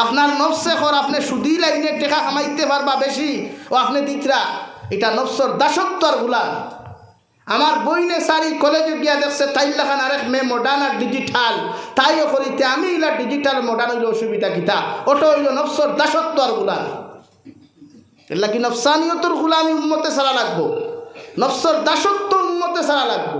আপনার নফসে খর আপনি সুদি লাইনে টেকা কামাইতে পারবা বেশি ও আপনি দিকরা এটা নফসর দাসত্ব আর গুলাম। আমার বইনে সারি কলেজে গিয়া দেখছে তাইলাখান আরেক মেয়ে মডার্ন আর ডিজিটাল তাইও করিতে আমি ইলা ডিজিটাল মডার্ন হইলে অসুবিধা কিতা ওটা হইল নফসর দাসত্ব আর গুলাম। এগুলা কি নফসানিয়তর গুলামি উম্মতে ছাড়া লাগবো, নফসর দাসত্ব উম্মতে ছাড়া লাগবো।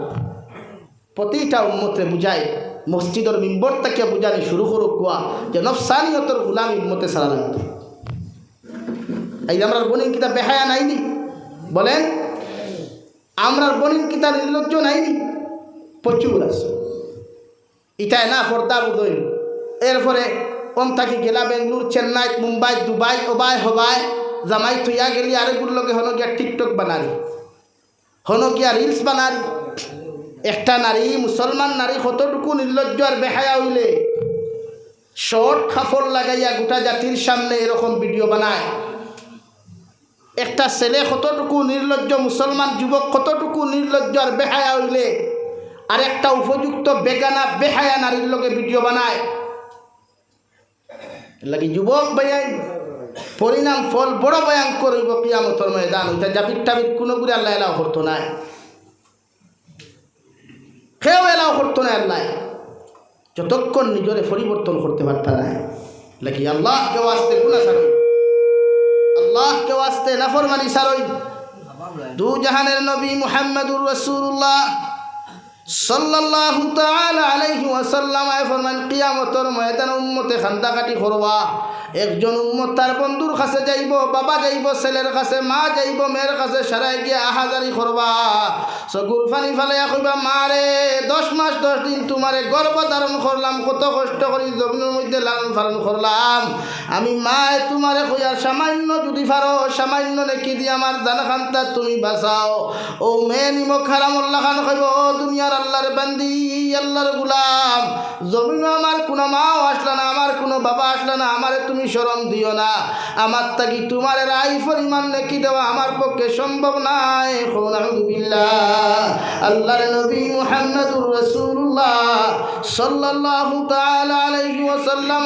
প্রতিটা উম্মতে বুঝায় মসজিদের মিম্বর থেকে বুঝানি শুরু করুক কুয়া যে নফসানিয়তর গুলামি উম্মতে ছাড়া লাগবে। এই আমরা বনিন কিতা বেহায়া নাইনি বলেন, আমরার বনিন কিতা নির্লজ্জ নাইনি, প্রচুর আছে। ইটায় না ফর্দা বুধই এরপরে ওম থাকি গেলা বেঙ্গলুর, চেন্নাই, মুম্বাই, দুবাই, ওবাই হবাই জামাই থইয়া গেলি আরেকগুর লগে হনো গিয়া টিকটক বানারি, হনো গিয়া রিলস বানারি। একটা নারী মুসলমান নারী কতটুকু নির্লজ্জ আর বেহায়া হইলে শর্ট কাপড় লাগাইয়া গোটা জাতির সামনে এরকম ভিডিও বানায়। একটা ছেলে কতটুকু নির্লজ্জ, মুসলমান যুবক কতটুকু নির্লজ্জ আর বেহায়া হইলে আর একটা উপযুক্ত বেগানা বেহায়া নারীর লগে ভিডিও বানায়। লাগি যুবক ভাইয়াই পরিণাম ফল বড় ভয়ঙ্কর হইব কিয়ামতের ময়দান। ওইটা জাবির টাবির কোনো করে আল্লাহ এলাও করতো না, কেউ এলাও করতো না আল্লাহ, যতক্ষণ নিজরে পরিবর্তন করতে পারত না। লাগি আল্লাহ কেউ আসতে গুনাহ ছাড়ই, আল্লাহ কেউ আসতে নাফরমানি ছাড়ই। দু জাহানের নবী মুহাম্মদুর রাসূলুল্লাহ সাল্লাল্লাহু তাআলা আলাইহি ওয়াসাল্লাম ফরমান কিয়ামতের ময়দানে উম্মতে খান্দাকাটি করবা। একজন উম্মত তার বন্ধুর কাছে যাইব, বাবা যাইব ছেলের কাছে, মা যাইব মেয়ের কাছে, সারাই গিয়া আহাজারি করবা। চকুর পানি ফালাইয়া কইবা মা রে 10 মাস 10 দিন তোমারে গর্ভ ধারণ করলাম, কত কষ্ট করি জমিনের মধ্যে লালন পালন করলাম। আমি মায় তোমারে কইয়া সামান্য যদি পারো সামান্য নেকি দিয়ে আমার জানা খান্তা তুমি বাঁচাও। ও মেয়ে নিমক হারামুল্লাহ খান কইব ও দুনিয়ার আল্লাহর বান্দি, আল্লাহর গুলাম, জমিনও আমার কোনো মাও আসলো না, আমার কোনো বাবা আসলো না, আমারে তুমি শরম দিও না। আমার তাকি তোমার রাই পরিমাণ নেকি দেওয়া আমার পক্ষে সম্ভব নাই। আউযুবিল্লাহ। আল্লাহর নবী মুহাম্মদুর রাসূলুল্লাহ সাল্লাল্লাহু তাআলা আলাইহি ওয়াসাল্লাম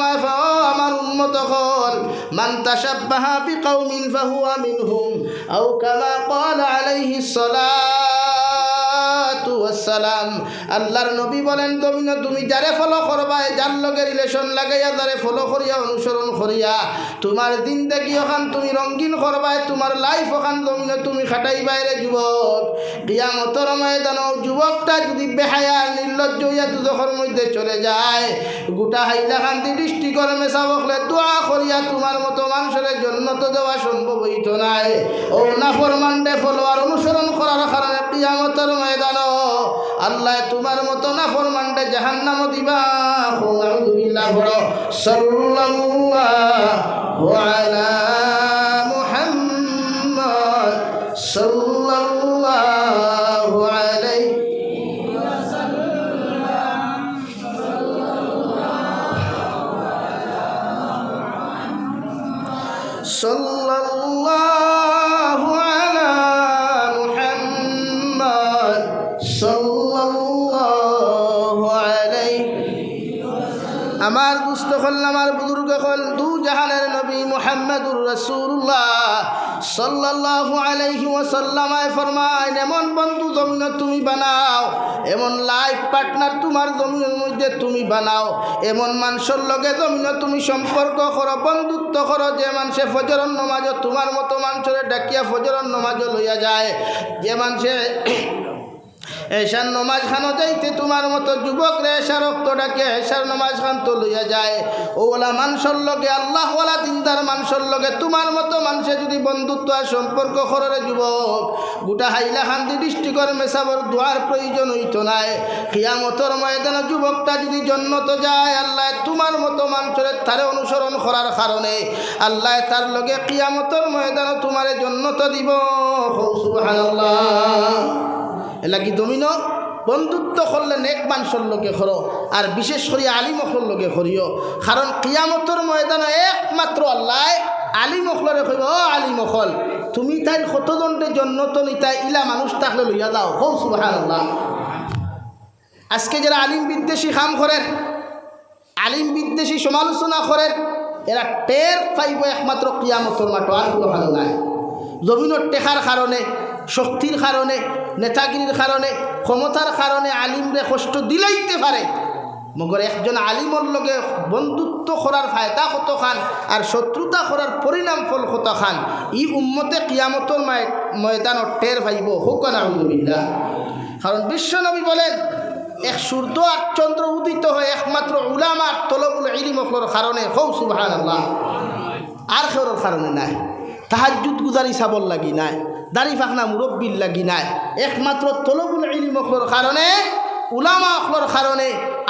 আমার উম্মত হল মান তাশাব্বাহা বিকাউমিন ফাহুয়া মিনহুম আও কামা ক্বালা আলাইহিস সালাতু ওয়াস সালাম। আল্লাহর নবী বলেন তুমি যারে ফলো করবা, যার লগে রিলেশন লাগাইয়া যারে ফলো করিয়া অনুসরণ করিয়া তোমার জিন্দেগি ওখান তুমি রঙিন করবা, তোমার লাইফ ওখান জমিনে তুমি খাটাই বাইরে। যুবক কিয়ামতের ময়দানে যুবকটা যদি বেহায়া নির্লজ্জ হইয়া দুজখের মধ্যে চলে যায়, গোটা হাইলাকান্দি ডিস্ট্রিক্টের মেসা বকলে দোয়া করিয়া তোমার মতো মানুষের জন্য তো দেওয়া সম্ভব হইত নাই। ও নাফরমানডে ফলোয়ার অনুসরণ করার কারণে কিয়ামতের ময়দানে আল্লাহ তোমার মতো নাফরমানডে জাহান্নামে দিবা। আউযুবিল্লাহ। বড় সাল্লাল্লাহু আলা মুহাম্মদ সাল্লাল্লাহু আলাইহি ওয়াসাল্লাম। সাল্লাল্লাহু আলা মুহাম্মদ সাল্লাল্লাহু আলাইহি ওয়াসাল্লাম। আমার দুস্থ হল, আমার বুজুর্গ হল, দু জাহানের নবী মুহাম্মদুর রাসূলুল্লাহ সাল্লাল্লাহু আলাইহি ওয়াসাল্লাম ফরমায় এমন বন্ধু জমিনে তুমি বানাও, এমন লাইফ পার্টনার তোমার জমিনের মধ্যে তুমি বানাও, এমন মানুষের লগে জমিনে তুমি সম্পর্ক করো, বন্ধুত্ব করো, যে মানুষে ফজরের নামাজও তোমার মতো মানুষের ডাকিয়া ফজরের নামাজও লইয়া যায়, যে মানুষে এশার নমাজ খানো যাইতে তোমার মতো যুবক রে এশার রক্ত ডাকে এশার নমাজ খান তো লইয়া যায়। ওলা মানুষের লগে আল্লাহওয়ালা দিনদার মানুষের লগে তোমার মতো মানুষে যদি বন্ধুত্ব আর সম্পর্ক করে যুবক, গোটা হাইলাকান্দি ডিস্ট্রিক্টের মেসাবর দোয়ার প্রয়োজন হইত নাই। কিয়ামতের ময়দানে যুবকটা যদি জন্নত যায়, আল্লাহ তোমার মতো মানুষের তারে অনুসরণ করার কারণে আল্লাহ তার লগে কিয়ামতের ময়দানে তোমারে জন্নত দিব। সুবহানাল্লাহ। এলা কি দমিন বন্ধুত্ব করলে নেক মানুষের লোকে করো, আর বিশেষ করে আলিমখর লোকে করিও, কারণ কিয়ামতের ময়দানে একমাত্র আল্লাহ আলিমখলরে কইব ও আলিমখল তুমি তাই কতজনটে জন্নত নিতাই ইলা মানুষ থাকলে লইয়া যাও। হৌ সুবহানাল্লাহ। আজকে যারা আলিম বিদ্বেষী কাম করেন, আলিম বিদ্বেষী সমালোচনা করেন, এরা টের পাইব একমাত্র কিয়ামতর মাঠে, আর কোনো ভালো নাই। জমিনের টেকার কারণে, শক্তির কারণে, নেতাগিরির কারণে, ক্ষমতার কারণে আলিমরে কষ্ট দিলাইতে পারে, মগর একজন আলিমর লগে বন্ধুত্ব করার ফায়দা কত খান আর শত্রুতা করার পরিণাম ফল কত খান, ই উম্মতে কিয়ামতর ময়দানত টের পাইব। হোক নাউযুবিল্লাহ। কারণ বিশ্বনবী বলেন, এক সূর্য আর চন্দ্র উদিত হয় একমাত্র উলামার তলবুল ইলমর কারণে। হৌ সুবহানাল্লাহ। আর কারোর কারণে নাই। তাহাজ্জুদ গুজারি সাবল লাগি নাই, দাড়ি ফাখনা মুরব্বির লাগি নাই, একমাত্র তলবুল ইলমর কারণে, উলামা অখলর কারণে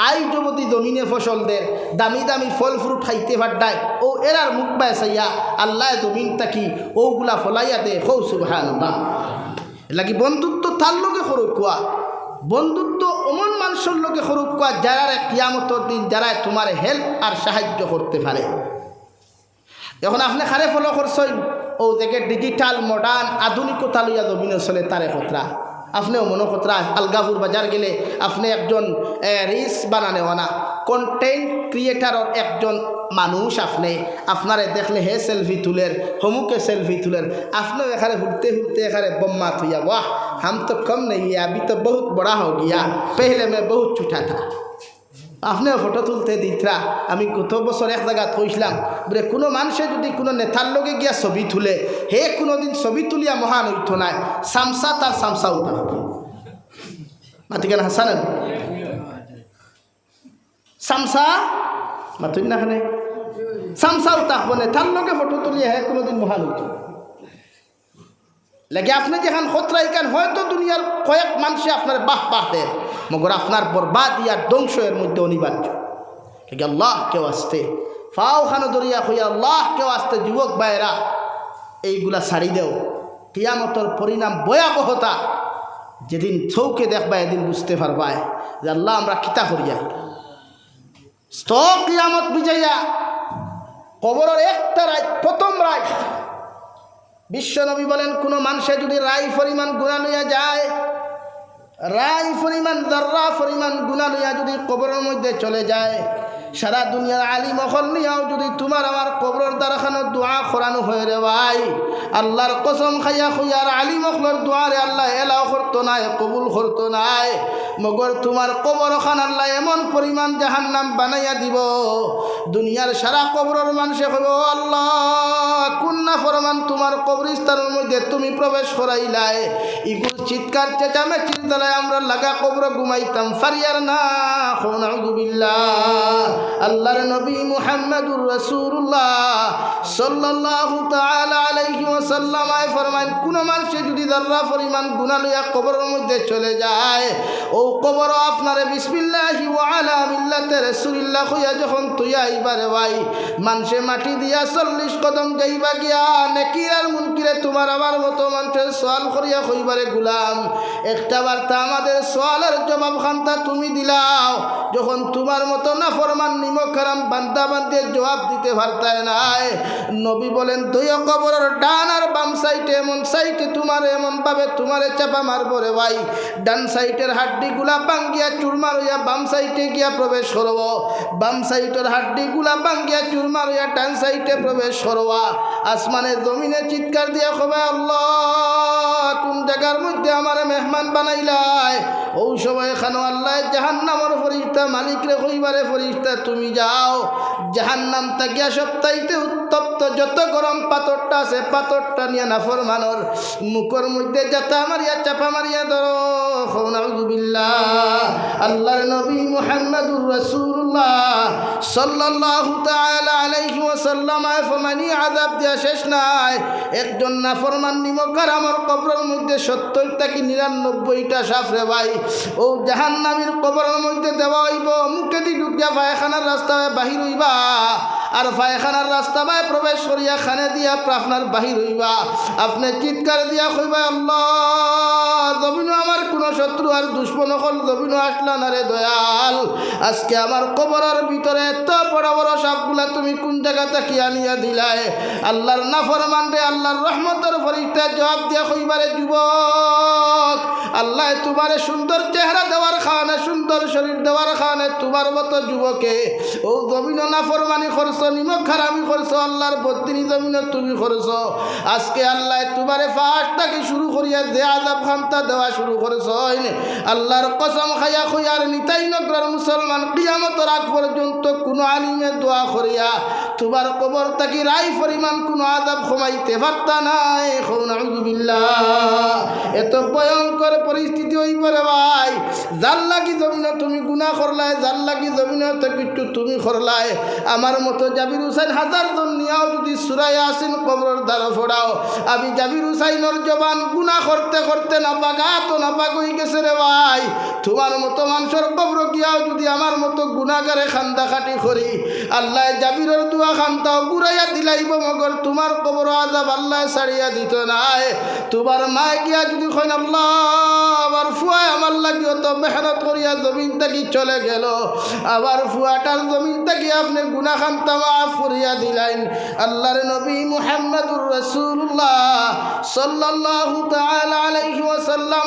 আই যুবতী জমিনে ফসল দের দামি দামি ফল ফ্রুট খাইতে পারডায় ও এরার মুখ বায় চাইয়া আল্লাহ জমিন তাকি ওগুলা ফলাইয়া দে। হৌ সুবহানাল্লাহ। লাগি বন্ধুত্ব তার লোকে সরু কোয়া, বন্ধুত্ব অমন মানুষের লোকে সরু কোয়া যারা কিয়ামতের দিন যারা তোমার হেল্প আর সাহায্য করতে পারে। এখন আপনি খারে ফলো করছেন ও দেখে ডিজিটাল মডার্ন আধুনিকতা লইয়া জমিনে চলে তারে খতরা। আপনিও মনে খতরা আলগাপুর বাজার গেলে আপনি একজন রিলস বানানেওয়ানা কন্টেন্ট ক্রিয়েটারর একজন মানুষ, আপনারে দেখলে হে সেলফি তুলের, হমুকে সেলফি তুলের, আপনিও এখানে ঘুরতে ঘুরতে এখানে বম্মা থুইয়া, वाह हम तो कम नहीं है, अभी तो बहुत बड़ा हो गया, पहले मैं बहुत छोटा था। আপনিও ফটো তুলতে দিতরা। আমি কত বছর এক জায়গা থইছিলাম বলে কোনো মানুষে যদি কোনো নেতার লগে গিয়া ছবি তুলে, হে কোনোদিন ছবি তুলিয়া মহান হইত নাই, সামসা তার সামসা উঠা মাতিকেন হাসান সামসা মাতুন না খানে সামসা উঠা বনে তার লগে ফটো তুলিয়া হে কোনোদিন মহান হইত লাগে। আপনি যেখান খতরা এখান হয়তো দুনিয়ার কয়েক মানুষে আপনার বাহ বাহ দেয়, মগর আপনার বরবাদ ইয়ার ধ্বংস এর মধ্যে অনিবার্য। লাগে আল্লাহ কেউ আসতে ফাও খানো দরিয়া হইয়া আল্লাহ কেউ আসতে যুবক ভাইয়েরা এইগুলা ছাড়ি দেও। কিয়ামতের পরিণাম ভয়াবহতা যেদিন চৌকে দেখবা এদিন বুঝতে পারবায় যে আল্লাহ আমরা কিতা করিয়া কিয়ামত বিজাইয়া কবরের একটা রাত, প্রথম রাত বিশ্বনবী বলেন কোনো মানুষে যদি রাই পরিমাণ গুনাহ লইয়া যায়, রাই পরিমাণ দর্রা পরিমাণ গুনাহ লইয়া যদি কবরের মধ্যে চলে যায়, সারা দুনিয়ার আলিম অখল নিয়াও যদি তোমার আমার কবরের দ্বারাখানো দোয়া করানো হয়ে রে ভাই, আল্লাহর কসম খাইয়া খুইয়ার আলিম অখলর দোয়ারে আল্লাহ এলাও করতো নাই, কবুল করতো নাই, মগর তোমার কবর খান আল্লাহ এমন পরিমাণ জাহান্নাম বানাইয়া দিব, দুনিয়ার সারা কবরের মানুষে কইব আল্লাহ কুন্না ফরমান তোমার কবরস্থানের মধ্যে তুমি প্রবেশ করাইলাই, ইগুল চিৎকার চেঁচামেচির দ্বারায় আমরা লাগা কবর ঘুমাইতাম ফারিয়ার না। নাউযুবিল্লাহ। আল্লাহর নবী মুহাম্মদুর রাসূলুল্লাহ সাল্লাল্লাহু তাআলা আলাইহি ওয়াসাল্লাম ফরমান কোন মানুষ যদি যারা পরিমাণ গুনাহ লইয়া কবরের মধ্যে চলে যায়, ও কবর আপনারে বিসমিল্লাহি ওয়া আলা মিল্লাতি রাসূলিল্লাহ কইয়া যখন তুই আইবারে ভাই, মানুষে মাটি দিয়া 40 কদম যাইবা গিয়া নেকির আর মুনকিরে তোমার আমার মতো মানুষের সওয়াল করিয়া কইবারে গোলাম একটা বার্তা আমাদের সওয়ালের জবাব খান্তা তুমি দিলাও, যখন তোমার মতো নাফরমান নিমকরাম বান্দা বান্দে জবাব দিতে পারতায় নাই, নবী বলেন দুই কবরের ডান আর বাম সাইডে এমন সাইডে তোমার এমন ভাবে তোমারে চাপা মারবো রে ভাই, ডান সাইডের হাড্ডিগুলা ভাঙ্গিয়া চুরমার হইয়া বাম সাইডে গিয়া প্রবেশ করব, বাম সাইডের হাড্ডিগুলা ভাঙ্গিয়া চুরমার হইয়া ডান সাইডে প্রবেশ করবা, আসমানের জমিনে চিৎকার দিয়া কবে আল্লাহ কোন জায়গার মধ্যে আমার মেহমান বানাইলাই, ও সময় এখানে আল্লাহ জাহান্নামের ফরিস্তা মালিকরে কইবারে ফরিস্তা তুমি যাও জাহান্নাম তাকিয়া সপ্তাহিতে উত্তপ্ত যত গরম পাথরটা আছে পাথরটা নিয়ে নাফরমানের মুখের মধ্যে জাতা মারিয়া চাপা মারিয়া ধরো। নাউযুবিল্লাহ। আল্লাহর নবী মুহাম্মদুর রাসূলুল্লাহ সাল্লাল্লাহু তাআলা আলাইহি ওয়াসাল্লাম ফরমানি আযাব দিয়া শেষ নাই, একজন নাফরমান নিমকরামের কবরের মধ্যে 70 থেকে 99টা সাপ রে ভাই, ও জাহান্নামীর কবরের মধ্যে দেওয়া হইব, মুখে দি ঢুকিয়া পায়খানার রাস্তায় বাহির হইবা, আর পায়খানার রাস্তা বাই প্রবেশ করিয়া খানে দিয়া আপনার বাহির হইবা, আপনি চিৎকার দিয়া কইবা আল্লাহ জমিনও আমার কোনো শত্রু আর দুশ্মন হল জমিনও আসলা না রে দয়াল, আজকে আমার কবরের ভিতরে এত বড় বড় সাপগুলা তুমি কোন জায়গা থেকে আনিয়া দিলাই, আল্লাহর নাফরমান রে আল্লাহর রহমতের ফরিস্তা জবাব দিয়া কইবারে যুবক আল্লাহ তোমারে সুন্দর চেহারা দেওয়ার খানে সুন্দর শরীর দেওয়ার খানে তোমার মতো যুবকে ও জমিন নাফরমানি করছ করছো, নিমক হারামি করছো, আল্লাহর বদ্দিনী জমিনে তুমি করছো। আজকে আল্লাহ তোমারে ফাঁস থেকে শুরু করিয়া যে আযাব খান্তা দেওয়া শুরু করছো, আল্লাহর কসম খাইয়া খুইয়ার নিতাই নগরের মুসলমান কিয়ামতের আগ পর্যন্ত কোনো আলিমে দোয়া করিয়া তোমার কবর থেকে রাই পরিমাণ কোনো আযাব কমাইতে পারতা নাই। নাউযুবিল্লাহ। এত ভয়ঙ্কর পরিস্থিতি হই পরে ভাই, যার লাগি জমিনে তুমি গুনাহ করলাই, যার লাগি জমিনে তো কিছু তুমি করলাই, আমার মতো জাবির হুসাইন হাজার জন নিয়াও যদি সূরা ইয়াসিন কবরের দ্বারা ফোড়াও, আমি জাবির হুসাইনের জবান গুনাহ করতে করতে নাপাক নাপাক হয়ে গেছে রে ভাই। তোমার মতো মানুষের কবর গিয়াও যদি আমার মতো গুনাহগারে খান্দা খাটি করি, আল্লাহ জাবিরের দোয়া খান্তাও ঘুরাইয়া দিলাইব, মগর তোমার কবর আযাব আল্লাহ ছাড়িয়া দিত নাই। তোমার মা গিয়া যদি কইন আল্লাহ আমার ফুয়া আমার লাগিও তো মেহনত করিয়া জমিন থেকে চলে গেল, আবার ফুয়াটার জমিন থেকে আপনি গুনাহ খান্তা মাফ করিয়া দিলেন। আল্লাহর নবী মুহাম্মদুর রাসূলুল্লাহ সাল্লাল্লাহু তাআলা আলাইহি ওয়াসাল্লাম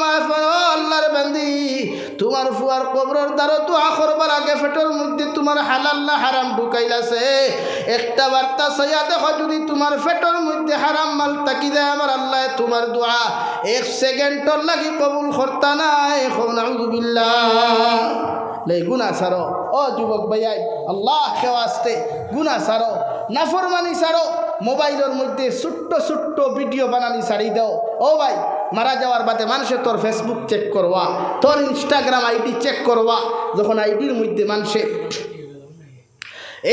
আল্লাহর বান্দি, তোমার ফুয়ার কবরের দ্বারা দোয়া করবার আগে পেটের মধ্যে তোমার হালাল না হারাম ঢুকাইলাছে, একটা বার্তা চাইয়া দেখো, যদি তোমার পেটের মধ্যে হারাম মাল তাকি যায় আমার আল্লাহ তোমার দোয়া এক সেকেন্ডর লাগি কবুল করতা নাই। নাউযুবিল্লাহ। লে গুনাহ ছাড়ো ও যুবক ভাইয়াই, আল্লাহ কেউ আসতে গুনাহ ছাড়ো, নাফরমানি ছাড়ো, মোবাইলের মধ্যে ছোট্ট ছোট্ট ভিডিও বানানি ছাড়ি দাও। ও ভাই, মারা যাওয়ার বাদে মানুষে তোর ফেসবুক চেক করবা, তোর ইনস্টাগ্রাম আইডি চেক করবা, যখন আইডির মধ্যে মানুষে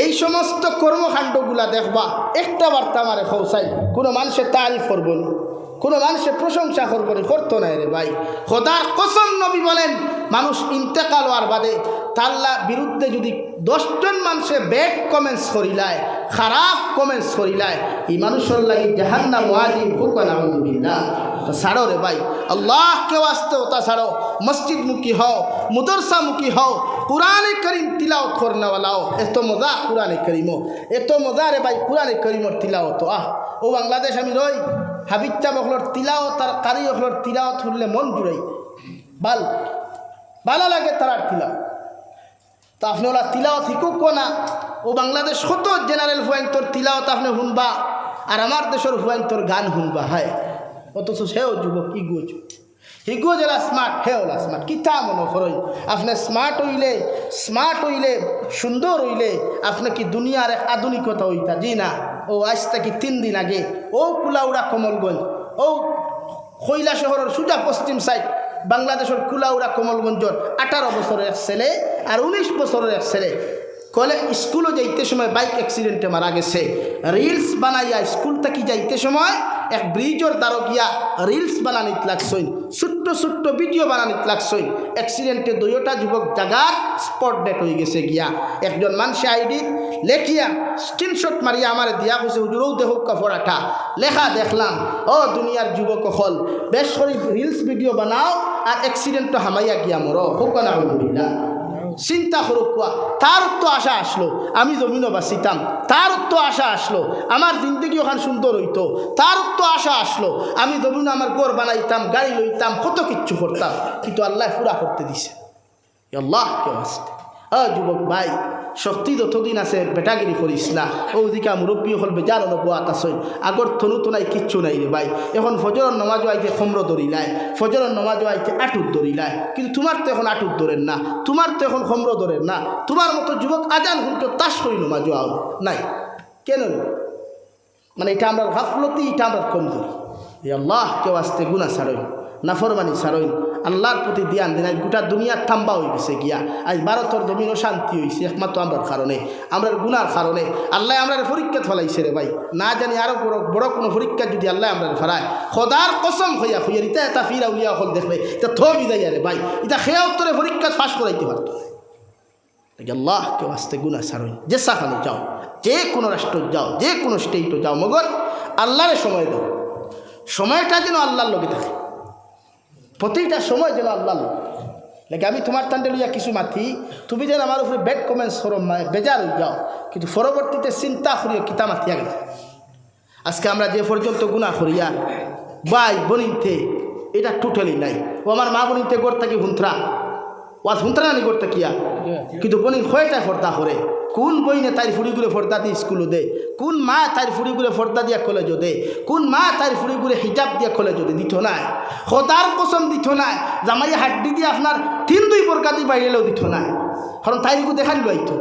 এই সমস্ত কর্মকাণ্ডগুলা দেখবা, একটা বার্তা আমারে খৌসাই, কোনো মানুষের তারিফ করবো না, কোনো মানুষের প্রশংসা করবো না, করতো না রে ভাই। খোদার কসম নবী বলেন, মানুষ ইন্তেকাল হওয়ার বাদে তাল্লা বিরুদ্ধে যদি 10 জন মানুষে ব্যাড কমেন্টস করিলায়, খারাপ কমেন্টস করিলায়, এই মানুষের লাগি জাহান্নাম ওয়াজিব হুক নাউযুবিল্লাহ। তো ছাড়ো রে ভাই, আল্লাহ কেউ আসতে ওটা ছাড়ো, মসজিদমুখী হও, মুদরসামুখী হও, কুরআনে করিম তিলাওয়াত করনেওয়ালা হও। এত মজা কুরআনে করিমও, এত মজা রে ভাই কুরআনে করিমর তিলাওয়াত। ও বাংলাদেশ আমি রই, হাবিবটা বকলর তিলাওয়াত আর কারি বকলর তিলাওয়াত শুনলে মন জুড়াই ভালো লাগে তারার তিলাওয়াত। তো আপনি ওরা তিলাওয়াত শিকুক না, ও বাংলাদেশ কত জেনারেল হুয়াইন তোর তিলাওয়াত আপনি শুনবা, আর আমার দেশের হুয়াইন তোর গান শুনবা। হয় অথচ সেও যুবক হিগো যারা স্মার্ট, হে ওলা স্মার্ট, কিতা মনে করই আপনি স্মার্ট হইলে সুন্দর হইলে আপনি কি দুনিয়ার এক আধুনিকতা হইতা? জি না। ও আজ থেকে 3 দিন আগে ও কুলাউড়া কমলগঞ্জ, ও কৈলা শহরের সোজা পশ্চিম সাইড বাংলাদেশের কুলাউড়া কমলগঞ্জর 18 বছরের এক ছেলে আর 19 বছরের এক ছেলে স্কুলে যাইতে সময় বাইক অ্যাক্সিডেন্টে মারা গেছে। রিলস বানাইয়া স্কুল থেকে যাইতে সময় এক ব্রিজের দ্বারা গিয়া রিলস বানানিত লাগছই, ছোট্ট ছোট্ট ভিডিও বানানিত লাগছই। অ্যাক্সিডেন্টে 2টা যুবক জায়গার স্পট ডেট হয়ে গেছে গিয়া। একজন মানুষে আইডি লেখিয়া স্ক্রিনশট মারিয়া আমার দিয়া গেছে, হুজুরও দেখুক কাপড়াটা লেখা দেখলাম, ও দুনিয়ার যুবক হল বেশ করে রিলস ভিডিও বানাও আর অ্যাক্সিডেন্টটা হামাইয়া গিয়া মরো হোক না। চিন্তা করুক, তার তো আশা আসলো আমি জমিনও বাঁচিতাম, তার তো আশা আসলো আমার জিন্দগি ওখান সুন্দর হইতো, তার তো আশা আসলো আমি জমিন আমার ঘর বানাইতাম, গাড়ি লইতাম, কত কিচ্ছু করতাম, কিন্তু আল্লাহ পুরা করতে দিছে। আল্লাহ কেউ আসতে যুবক ভাই, শক্তি যতদিন আছে বেটাগিরি করিস না। ও দিকা মুরব্বী হল বেজার অনুবাত আসই, আগর থনু তো নাই কিচ্ছু নাই রে ভাই। এখন ফজরের নমাজও আইতে খমর দরিলায়, ফজরের নমাজও আইতে আটুর দরিলায়, কিন্তু তোমার তো এখন আটুর ধরেন না, তোমার তো এখন খমর ধরেন না। তোমার মতো যুবক আজান হুলটো তাস করি নমাজও আও নাই কেন? মানে এটা আমরা গাফলতি, এটা আমরা কমজোরি। আল্লাহ কেউ আসতে গুনাহ ছাড়ই, নাফরমানি ছাড়ই, আল্লাহর প্রতি ধ্যান দিন। আজ গোটা দুনিয়ার থাম্বা হয়ে গেছে গিয়া, আজ ভারতের জমিনও শান্তি হয়েছে একমাত্র আমরার কারণে, আমরার গুনার কারণে। আল্লাহ আমরা পরীক্ষা ফলাইছে রে ভাই, না জানি আরো বড় কোনো পরীক্ষা যদি আল্লাহ আমরা ফেরায়, খোদার কসম হইয়া ইতা এটা ফিরা উলিয়া হল দেখবে এটা থবি যাই রে ভাই, এটা খেয়াও তোরে পরীক্ষা ফাঁস করাইতে পারত। আল্লাহ কেউ আসতে গুনাহ ছাড়ই, যে সাখানে যাও, যে কোনো রাষ্ট্র যাও, যে কোনো স্টেটও যাও, মগর আল্লাহরে সময় দাও, সময়টা যেন আল্লাহর লগে থাকে, প্রতিটা সময় যেন আল্লাহ লাগে। আমি তোমার তান্ডে লইয়া কিছু মাথি, তুমি যেন আমার উপরে ব্যাড কমেন্টস করো, বেজার হয়ে যাও, কিন্তু পরবর্তীতে চিন্তা করিও কিতা মাথিয়া গেল। আজকে আমরা যে পর্যন্ত গুনাহ করিয়া ভাই বনিতে এটা টোটালি নাই। ও আমার মা বনিতে গোর থাকি হুন্থরা ওয়াজ হুন্তরানি করতে কিয়া কিন্তু বনি কয়টা ফর্দা করে কোন বইনে তাই ফুড়িগুলো ফর্দা দিয়ে স্কুলও দে কোন মা তাই ফুড়িগুলো ফর্দা দিয়া কলেজও দে কোন মা তাই ফুড়িগুলো হিজাব দিয়া কলেজও দে দিত নাই খোদার কসম দিত নাই জামাই হাড্ডি দিয়ে আপনার 3-2 বরকা দিয়ে বাইরেলেও দিত নাই কারণ তাইরিকু দেখাই লইতো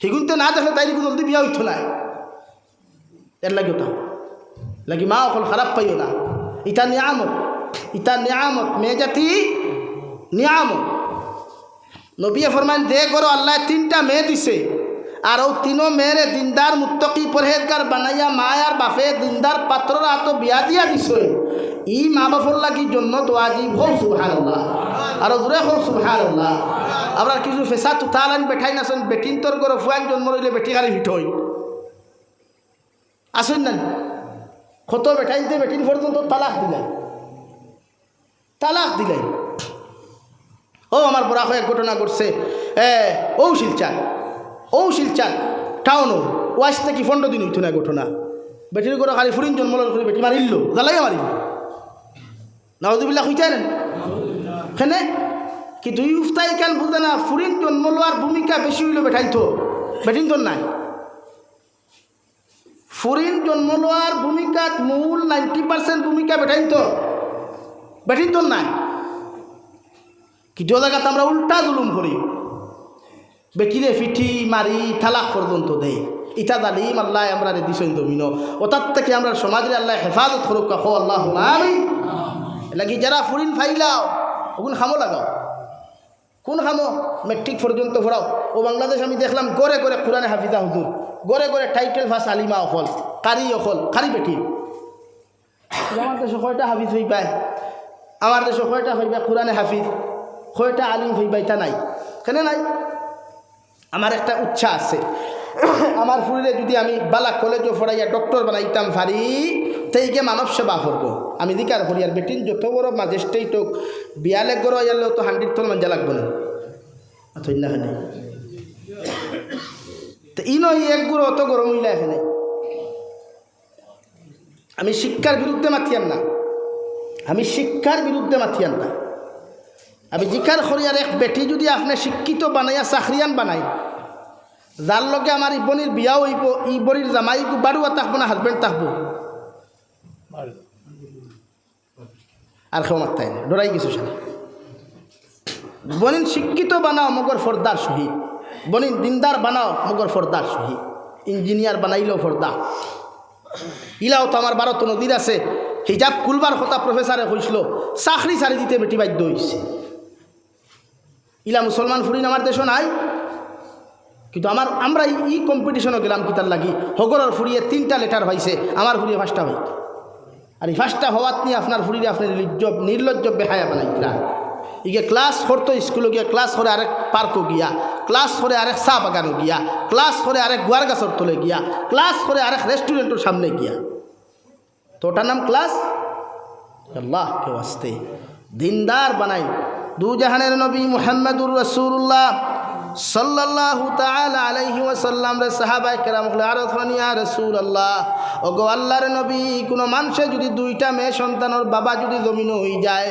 সেগুনতে না দেখলে তাইরিকু জলদি বিয়া হইতো নাই এর লাগে ওটা লাগি মা অকল খারাপ পাইও না ইটা নিয়ামত মেয়ে জাতি নিয়ামত নবী ফরমান দে করো আল্লাহ 3টা মেয়ে দিছে আর ও 3 মেয়েরে দিনদার মুত্তকি পরহেজগার বানাইয়া মায়ার বাপে দিনদার পাত্ররা তো বিয়া দিয়া দিছে ই মা বাপর লাগি জন্য তো আজিব হও সুবহানাল্লাহ আর জোরে হও সুবহানাল্লাহ আবার কিছু ফেসা তো তালান বেঠাই নাছেন বেটিন তোর করে ফুয়ান জন্ম রইলে বেটি গাড়ি হিটই আসুন না কত বেঠাইতে বেটিন পর্যন্ত তালাক দিলাই ও আমার বড়া হয়ে ঘটনা ঘটছে ও শিলচার টাউনও ওয়াইস থেকে 15 দিন হইতো না ঘটনা বেটির করে খালি ফুরিন জন্ম করে বেটি মারিল জ্বালাইয়া মারিল নাউজুবিল্লাহ হইতে না এখানে কি দুই উফতাই কেন বুঝে না ফুরিন জন্ম লওয়ার ভূমিকা বেশি হইল বেঠাইতো বেটিন তো নাই ফুরিন জন্ম লওয়ার ভূমিকা মূল 90% ভূমিকা বেটিন তো নাই কিছু জায়গাতে আমরা উল্টা জুলুম করি বেটিরে ফিঠি মারি তালাক পর্যন্ত দেয় ইটা জালিম আল্লাহ আমরা দিছেন জমিন ওটার থেকে আমরা সমাজের আল্লাহ হেফাজত করুক কাহো আল্লাহ আমিন লাগি যারা ফুরিন ফাইলাও ওগুন খামো লাগাও কোন খামো মেট্রিক পর্যন্ত পড়াও ও বাংলাদেশ আমি দেখলাম গড়ে গড়ে কোরআনে হাফিজা হুজুর গড়ে গড়ে টাইটেল ফাস আলিমা কারি বেটি আমার দেশে কয়টা হাফিজ হই পায় আমার দেশে কয়টা হইবা কোরআনে হাফিজ কয়টা আলিম হইবা এটা নাই কেন নাই আমার একটা উচ্ছা আছে আমার ফুরিলে যদি আমি বালা কলেজও পড়াইয়া ডক্টর বানাইতাম পারি তাইকে মানব সেবা করবো আমি দিকার করি আর বেটিন যত বড় মাঝেস্টেই তো বিয়ালে গড় আইলেও তো 100 ton মাঞ্জা লাগবো না না তো ইনো এক গুঁড়ো অত গরম হইলা এখানে আমি শিক্ষার বিরুদ্ধে মাথিয়ান না আমি জিকার করি আর এক বেটি যদি আপনি শিক্ষিত বানাইয়া চাকরিয়ান বানাই যার লগে আমার ইবনির বিয়াও হইব ইবনির জামাই বাড়ুয়া থাকবো না হাজবেন্ড থাকবো আর কেউ মারতাই না ডরাই গেছো সারা বনিন শিক্ষিত বানাও মগর ফর্দার শহীদ বনিন দিনদার বানাও মগর ফর্দার শহীদ ইঞ্জিনিয়ার বানাইলেও ফর্দা ইলাও তো আমার 12 নদীর আছে হিজাব কুলবার কথা প্রফেসরে কইছিল চাকরি ছাড়ি দিতে বেটি বাধ্য হয়েছে ইলা মুসলমান ফুরিন আমার দেশও নাই কিন্তু আমরা ই কম্পিটিশনও গেলাম কিতার লাগি হগরের ফুরিয়ে 3টা লেটার হয়েছে আমার ফুরিয়ে 5টা হইত আর এই 5টা হওয়াত নিয়ে আপনার ফুরিয়ে আপনার নির্লজ্জ বেহায়া বানাইতরা ইগে ক্লাস করতো স্কুলে গিয়া ক্লাস করে আরেক পার্কও গিয়া ক্লাস করে আরেক চা বাগানও গিয়া ক্লাস করে আরেক গুয়ার গাছর তলে গিয়া ক্লাস করে আরেক রেস্টুরেন্টের সামনে গিয়া তো ওটার নাম ক্লাস আল্লাহ কে ওয়াস্তে দিনদার বানাই দু জাহানের নবী মুহাম্মদুর রাসূলুল্লাহ সাল্লাল্লাহু তাআলা আলাইহি ওয়াসাল্লাম রে সাহাবায়ে কেরাম বলে আর ইয়া রাসূলুল্লাহ ওগো আল্লাহর নবী কোনো মানুষে যদি 2টা মেয়ে সন্তানের বাবা যদি জমিন হয়ে যায়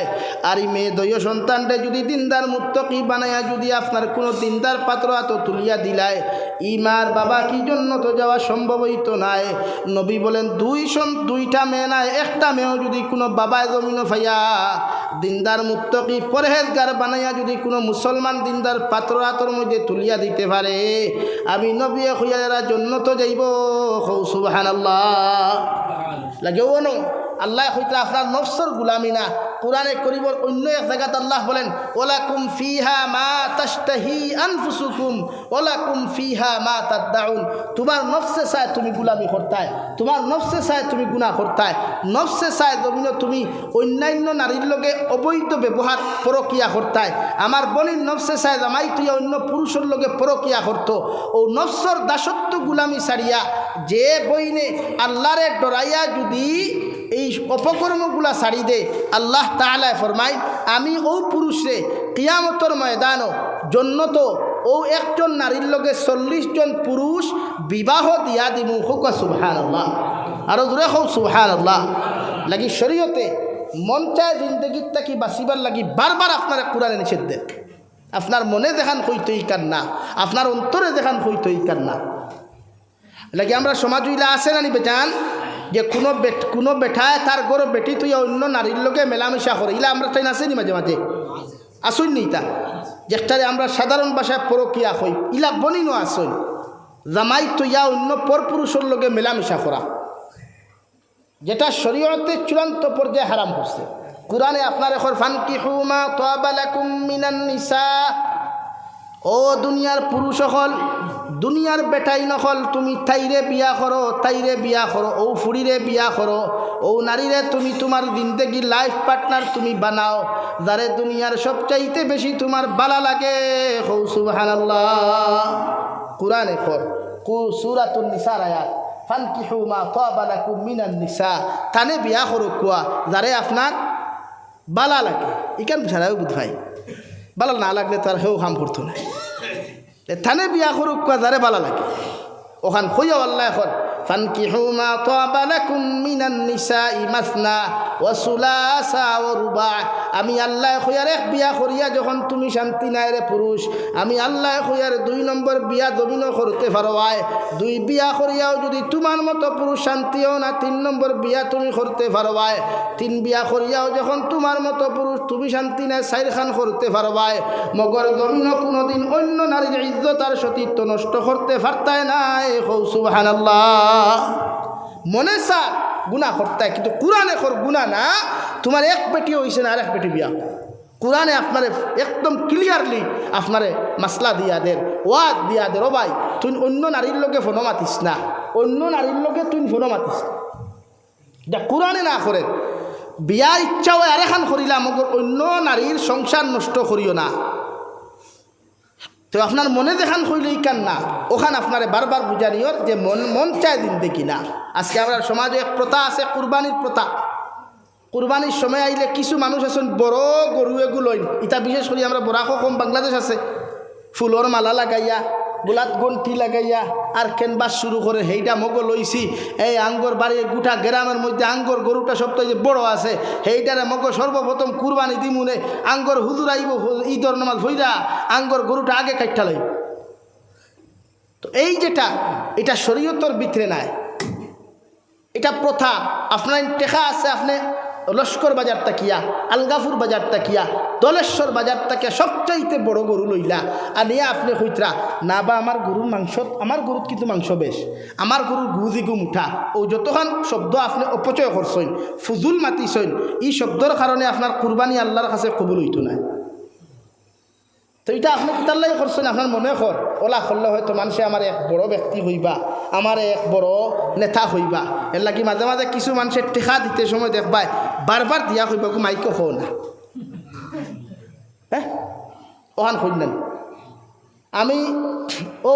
আর এই মেয়ে দয় সন্তানটা যদি দিনদার মুত্তাকি বানায়া যদি আপনার কোনো দিনদার পাত্র হাতে তুলিয়া দিলায় ইমার বাবা কি জন্য তো যাওয়া সম্ভব হইতো নাই নবী বলেন 2টা মেয়ে নাই একটা মেয়েও যদি কোনো বাবা জমিন ফাইয়া দিনদার মুত্তাকি পরহেজগার বানায়া যদি কোনো মুসলমান দিনদার পাত্র হাতের মধ্যে তুলিয়া দিতে পারে আমি নবী খুইয়ারা জন্য তো যাইব সুবহানাল্লাহ লাগেও না আল্লাহ হইতে আপনার নফসর গুলামি না কোরআনে করিবর অন্য এক জায়গাতে আল্লাহ বলেন ওয়ালাকুম ফিহা মা তাশতাহি আনফুসুকুম ওয়ালাকুম ফিহা মা তাদউন তোমার নফসে চায় তুমি গুলামি করতায় তোমার নফসে চায় তুমি গুনাহ করতায় নফসে চায় জমিন তুমি অন্যান্য নারীর লগে অবৈধ ব্যবহার পরকিয়া করতায় আমার বনির নফসে চায় জামাই তুই অন্য পুরুষের লগে পরকিয়া করত ও নফসর দাসত্ব গুলামি ছাড়িয়া যে বইনে আল্লাহরে ডরাইয়া যদি এই অপকর্মগুলা ছাড়ি দে আল্লাহ তাআলা ফরমায় আমি ও পুরুষে কিয়ামতের ময়দানও জন্নত ও একজন নারীর লগে 40 জন পুরুষ বিবাহ দিয়া দিমু হুক সুবহানাল্লাহ আরো জোরে হোক সুবহানাল্লাহ লাগি শরীয়তে মন চায় জিন্দগির তাকি বাঁচিবার লাগি বারবার আপনারা কোরআনে নিষেধ দেন আপনার মনে দেখান হইতই কান না, আপনার অন্তরে দেখান হইতই কান না। লাগে আমরা সমাজ হইলা আছে না নি বেচান যে কোনো বেঠায় তার গরো বেটি তুই অন্য নারীর লোকে মেলামেশা করে, ইলা আমরা তাই আছে নি মাঝে মাঝে আসুন নি তা যেটারে আমরা সাধারণ ভাষায় পরকিয়া হই, ইলা বনিনো আসুন জামাই তুইয়া অন্য পরপুরুষের লোকে মেলামেশা করা, যেটা শরীয়তে চূড়ান্ত পর্যায়ে হারাম করছে। কুরআনে আপনার এখন ফানকিহু মা তাবা লাকুম মিনান নিসা, ও দুনিয়ার পুরুষ হল, দুনিয়ার বেটাই নহল, তুমি তাইরে বিয়া করো, তাইরে বিয়া করো, ও ফুড়িরে বিয়া করো, ও নারীরে তুমি তোমার জিন্দেগি লাইফ পার্টনার তুমি বানাও, যারে দুনিয়ার সবচাইতে বেশি তোমার বালা লাগে। হৌ সুবহানাল্লাহ। কুরআনে কর সূরাতুন নিসার আয়াত ফানকিহু মা তাবা লাকুম মিনান নিসা, তানে বিয়া করো কুয়া যারে আপনার বালা লাগে। ইকান ছাড়াও বুধ ভাই বালা না লাগলে তার হেউ হাম করতো না, থানে বিয়া করুক কুয়া যারে বালা লাগে। ওখান হইয়া আল্লাহ এখন ফানকিহু মা তাবা লাকুম মিনান নিসাই মাসনা ওয়া সুলাসা ওয়া রুবা, আমি আল্লাহ হইয়ার এক বিয়া করিয়া যখন তুমি শান্তি নাই রে পুরুষ, আমি আল্লাহ হইয়ার 2 নম্বর বিয়া জমিনও করতে পারো আয়, 2 বিয়া করিয়াও যদি তোমার মতো পুরুষ শান্তিও না 3 নম্বর বিয়া তুমি করতে পারো আয়, 3 বিয়া করিয়াও যখন তোমার মতো পুরুষ তুমি শান্তি নাই 4 খান করতে পারো আয়, মগর জমিনও কোনোদিন অন্য নারীর ইজ্জত আর সতীত্ব নষ্ট করতে পারতায় নাই। সুবহানাল্লাহ। মনে সা গুণা করতে, কিন্তু কোরআনে কর গুণা না, তোমার এক বেটি হয়েছে না আর এক বেটি বিয়া। কোরআনে আপনারে একদম ক্লিয়ারলি আপনারে মাসলা দিয়া দের, ওয়াজ দিয়া দের, ও ভাই তুই অন্য নারীর লোকে ফোনো মাতিস না, অন্য নারীর লোকে তুই ফোনো মাতিস না, যা কোরআনে না করে বিয়া ইচ্ছা হয় আর এখান করিলাম, অন্য নারীর সংসার নষ্ট করিও না। তো আপনার মনে দেখান হইলেই কান না, ওখান আপনারে বারবার বুঝানিওর যে মন চায় দিন দেখি না। আজকে আমরা সমাজে এক প্রথা আছে, কুরবানির প্রথা। কুরবানির সময় আইলে কিছু মানুষ আছেন বড় গরু এগুলো, ইটা বিশেষ করে আমরা বরাকো কম বাংলাদেশ আছে, ফুলর মালা লাগাইয়া গোলাত গন্টি লাগাইয়া আর কেনবাস শুরু করে, সেইটা মগো লইছি এই আঙ্গর বাড়ির গোটা গ্রামের মধ্যে আঙ্গর গরুটা সবথেকে বড় আছে, সেইটারে মগো সর্বপ্রথম কুরবানি দিমুনে, আঙ্গর হুজুর আইব ঈদর নামাজ হইরা আঙ্গর গরুটা আগে কাটটা লই। তো এই যেটা এটা শরীয়তর ভিতরে নাই, এটা প্রথা। আপনার টেকা আছে, আপনি লস্কর বাজার তাকিয়া, আলগাফুর বাজার তাকিয়া, দলেশ্বর বাজার তাকিয়া সবচাইতে বড় গরু লইলা আর নিয়ে আপনি কইতরা না বা আমার গরুর মাংস, আমার গরুর কিন্তু মাংস বেশ, আমার গরুর গুজিগু মুঠা, ও যতক্ষণ শব্দ আপনি অপচয় করছেন, ফুজুল মাতিছেন, এই শব্দর কারণে আপনার কুরবানি আল্লাহর কাছে কবুল হইতো না। তো এটা আপনি কিতাল্লাই করছেন, আপনার মনে কর ওলা করলে হয়তো মানুষে আমার এক বড় ব্যক্তি হইবা, আমার এক বড় নেতা হইবা, এর লাগি মাঝে মাঝে কিছু মানুষের টেকা দিতে সময় দেখবাই বারবার দিয়া হইবা মাইক হো না, হ্যাঁ ওখান হইলেন। আমি ও